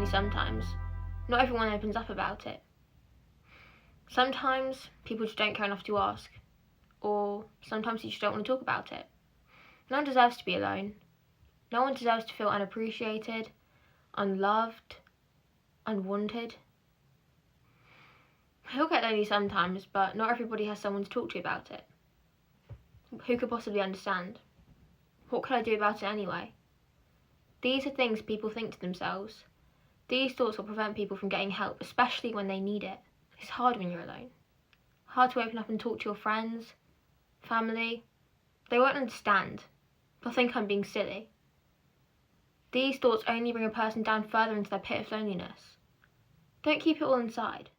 lonely sometimes, not everyone opens up about it. Sometimes people just don't care enough to ask, or sometimes you just don't want to talk about it. No one deserves to be alone. No one deserves to feel unappreciated, unloved, unwanted. We all get lonely sometimes, but not everybody has someone to talk to about it. Who could possibly understand? What could I do about it anyway? These are things people think to themselves. These thoughts will prevent people from getting help, especially when they need it. It's hard when you're alone. Hard to open up and talk to your friends, family. They won't understand. They'll think I'm being silly. These thoughts only bring a person down further into their pit of loneliness. Don't keep it all inside.